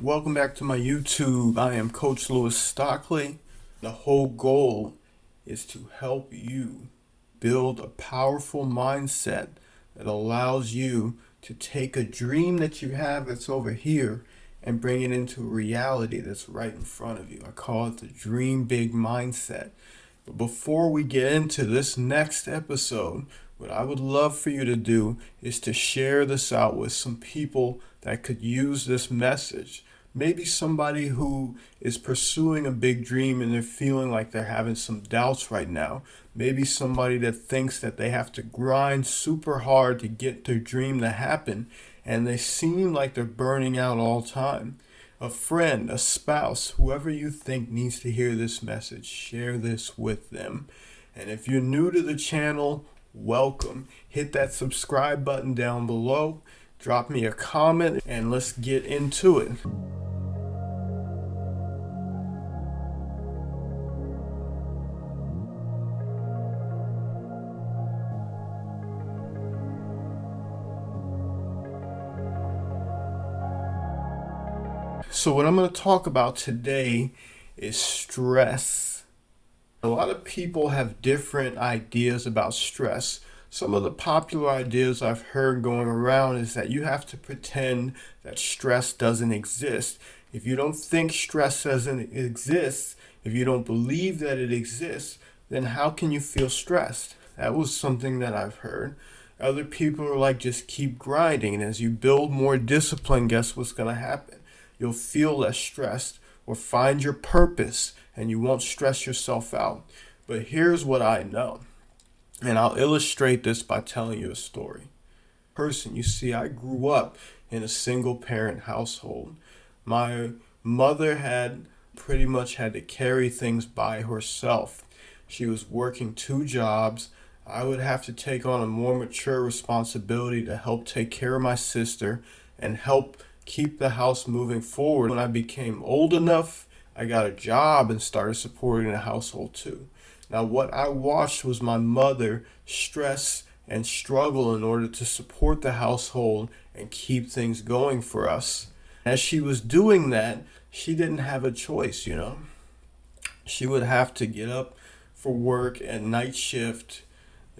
Welcome back to my YouTube. I am Coach Louis Stockley. The whole goal is to help you build a powerful mindset that allows you to take a dream that you have that's over here and bring it into a reality that's right in front of you. I call it the Dream Big Mindset. But before we get into this next episode, what I would love for you to do is to share this out with some people that could use this message. Maybe somebody who is pursuing a big dream and they're feeling like they're having some doubts right now. Maybe somebody that thinks that they have to grind super hard to get their dream to happen and they seem like they're burning out all the time. A friend, a spouse, whoever you think needs to hear this message, share this with them. And if you're new to the channel, welcome. Hit that subscribe button down below. Drop me a comment and let's get into it. So what I'm going to talk about today is stress. A lot of people have different ideas about stress. Some of the popular ideas I've heard going around is that you have to pretend that stress doesn't exist. If you don't think stress doesn't exist, if you don't believe that it exists, then how can you feel stressed? That was something that I've heard. Other people are like, just keep grinding. And as you build more discipline, guess what's going to happen? You'll feel less stressed or find your purpose and you won't stress yourself out. But here's what I know. And I'll illustrate this by telling you a story. You see, I grew up in a single parent household. My mother had pretty much had to carry things by herself. She was working 2 jobs. I would have to take on a more mature responsibility to help take care of my sister and help keep the house moving forward. When I became old enough, I got a job and started supporting the household too. Now, what I watched was my mother stress and struggle in order to support the household and keep things going for us. As she was doing that, she didn't have a choice, She would have to get up for work at night shift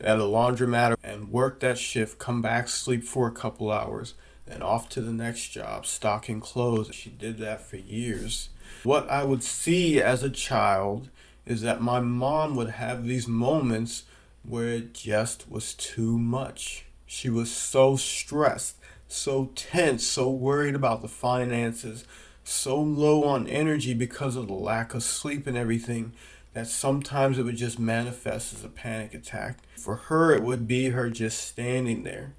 at a laundromat and work that shift, come back, sleep for a couple hours, and off to the next job, stocking clothes. She did that for years. What I would see as a child is that my mom would have these moments where it just was too much. She was so stressed, so tense, so worried about the finances, so low on energy because of the lack of sleep and everything, that sometimes it would just manifest as a panic attack. For her, it would be her just standing there,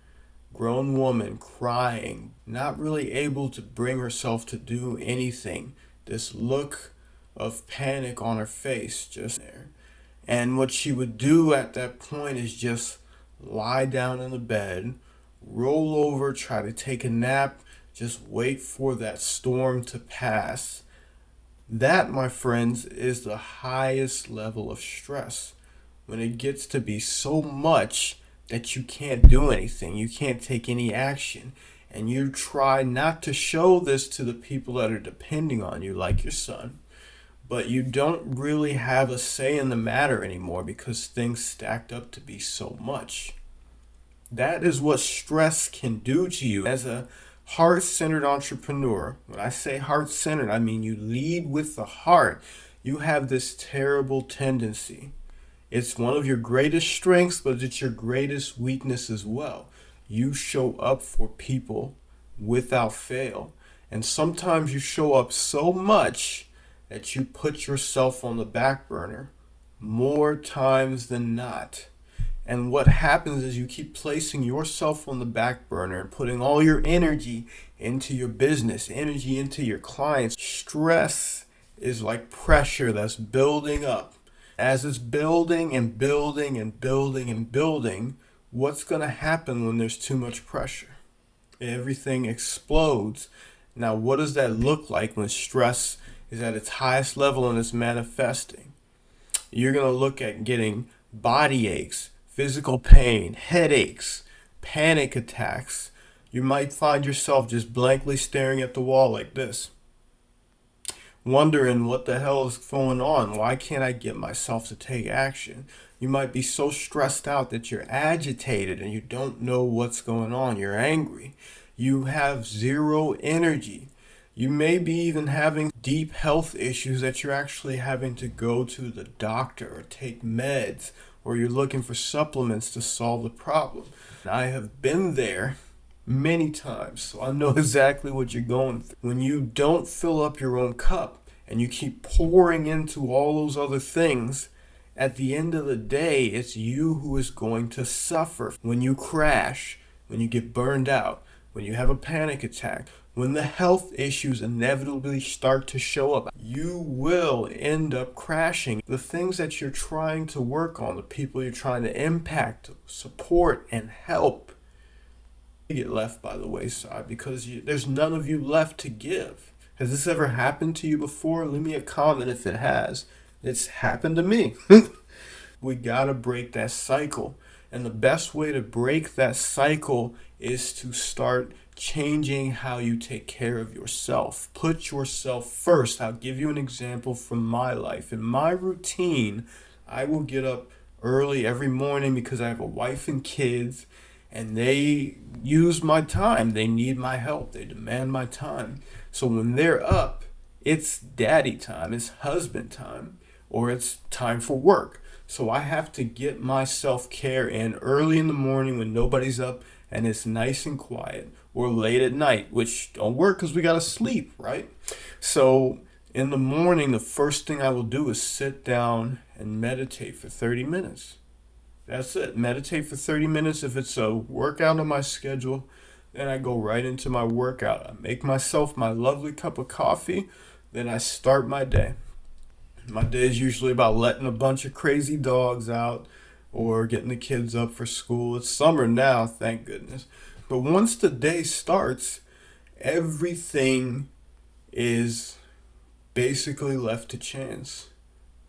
grown woman, crying, not really able to bring herself to do anything. This look of panic on her face just there. And what she would do at that point is just lie down in the bed, roll over, try to take a nap, just wait for that storm to pass. That, my friends, is the highest level of stress. When it gets to be so much that you can't do anything, you can't take any action, and you try not to show this to the people that are depending on you, like your son, but you don't really have a say in the matter anymore because things stacked up to be so much. That is what stress can do to you. As a heart-centered entrepreneur, when I say heart-centered, I mean you lead with the heart. You have this terrible tendency. It's one of your greatest strengths, but it's your greatest weakness as well. You show up for people without fail. And sometimes you show up so much that you put yourself on the back burner more times than not. And what happens is you keep placing yourself on the back burner and putting all your energy into your business, energy into your clients. Stress is like pressure that's building up. As it's building and building and building and building, what's going to happen when there's too much pressure? Everything explodes. Now, what does that look like when stress is at its highest level and it's manifesting? You're going to look at getting body aches, physical pain, headaches, panic attacks. You might find yourself just blankly staring at the wall like this. wondering what the hell is going on. Why can't I get myself to take action? You might be so stressed out that you're agitated and you don't know what's going on. You're angry. You have zero energy. You may be even having deep health issues that you're actually having to go to the doctor or take meds, or you're looking for supplements to solve the problem. I have been there many times, so I know exactly what you're going through. When you don't fill up your own cup and you keep pouring into all those other things, at the end of the day, it's you who is going to suffer. When you crash, when you get burned out, when you have a panic attack, when the health issues inevitably start to show up, you will end up crashing. The things that you're trying to work on, the people you're trying to impact, support, and help, get left by the wayside because there's none of you left to give. Has this ever happened to you before? Leave me a comment if it has. It's happened to me. We gotta break that cycle. And the best way to break that cycle is to start changing how you take care of yourself. Put yourself first. I'll give you an example from my life. In my routine, I will get up early every morning because I have a wife and kids, and they use my time. They need my help. They demand my time. So when they're up, it's daddy time, it's husband time, or it's time for work. So I have to get my self-care in early in the morning when nobody's up and it's nice and quiet, or late at night, which don't work because we got to sleep, right? So in the morning, the first thing I will do is sit down and meditate for 30 minutes. That's it. Meditate for 30 minutes. If it's a workout on my schedule, then I go right into my workout. I make myself my lovely cup of coffee, then I start my day. My day is usually about letting a bunch of crazy dogs out or getting the kids up for school. It's summer now, thank goodness. But once the day starts, everything is basically left to chance.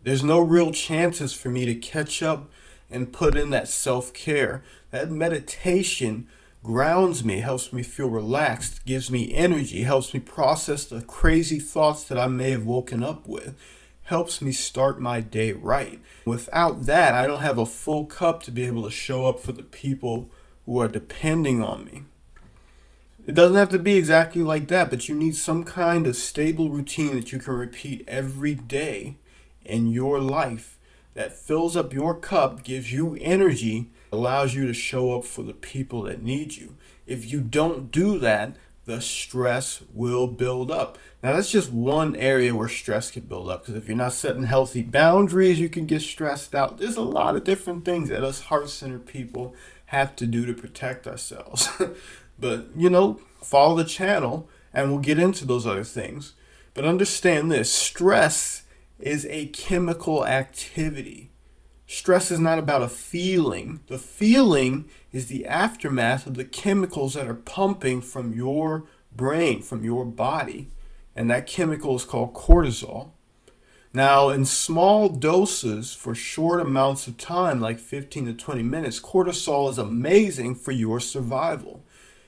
There's no real chances for me to catch up and put in that self-care. That meditation grounds me, helps me feel relaxed, gives me energy, helps me process the crazy thoughts that I may have woken up with, helps me start my day right. Without that, I don't have a full cup to be able to show up for the people who are depending on me. It doesn't have to be exactly like that, but you need some kind of stable routine that you can repeat every day in your life that fills up your cup, gives you energy, allows you to show up for the people that need you. If you don't do that, the stress will build up. Now, that's just one area where stress can build up, because if you're not setting healthy boundaries, you can get stressed out. There's a lot of different things that us heart-centered people have to do to protect ourselves. But, follow the channel and we'll get into those other things. But understand this, stress is a chemical activity. Stress is not about a feeling. The feeling is the aftermath of the chemicals that are pumping from your brain, from your body. And that chemical is called cortisol. Now, in small doses for short amounts of time, like 15 to 20 minutes, cortisol is amazing for your survival.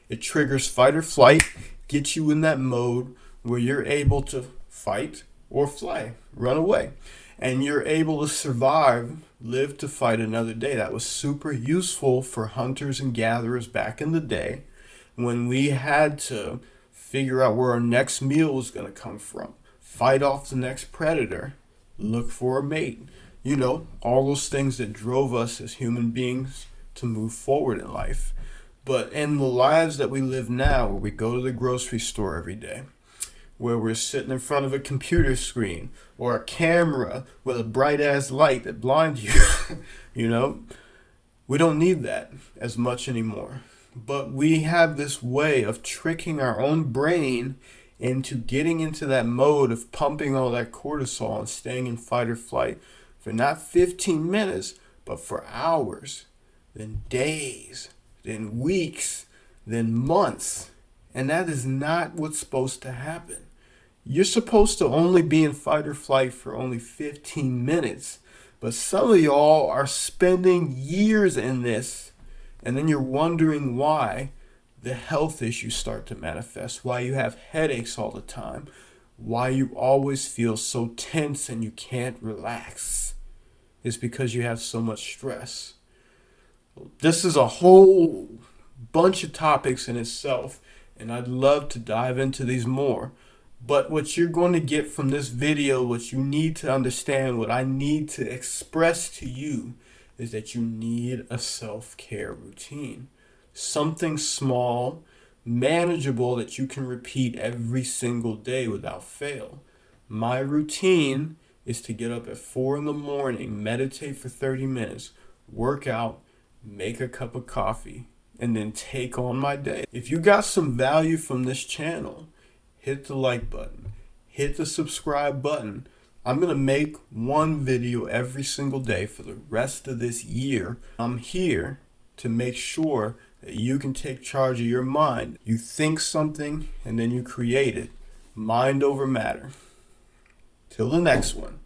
It triggers fight or flight, gets you in that mode where you're able to fight or fly, run away. And you're able to survive, live to fight another day. That was super useful for hunters and gatherers back in the day when we had to figure out where our next meal was going to come from, fight off the next predator, look for a mate. All those things that drove us as human beings to move forward in life. But in the lives that we live now, where we go to the grocery store every day, where we're sitting in front of a computer screen or a camera with a bright ass light that blinds you, we don't need that as much anymore. But we have this way of tricking our own brain into getting into that mode of pumping all that cortisol and staying in fight or flight for not 15 minutes, but for hours, then days, then weeks, then months. And that is not what's supposed to happen. You're supposed to only be in fight or flight for only 15 minutes. But some of y'all are spending years in this, and then you're wondering why the health issues start to manifest, why you have headaches all the time, why you always feel so tense and you can't relax. It's because you have so much stress. This is a whole bunch of topics in itself, and I'd love to dive into these more. But what you're going to get from this video, what you need to understand, what I need to express to you, is that you need a self-care routine. Something small, manageable, that you can repeat every single day without fail. My routine is to get up at 4 in the morning, meditate for 30 minutes, work out, make a cup of coffee, and then take on my day. If you got some value from this channel, hit the like button, hit the subscribe button. I'm going to make one video every single day for the rest of this year. I'm here to make sure that you can take charge of your mind. You think something and then you create it. Mind over matter. Till the next one.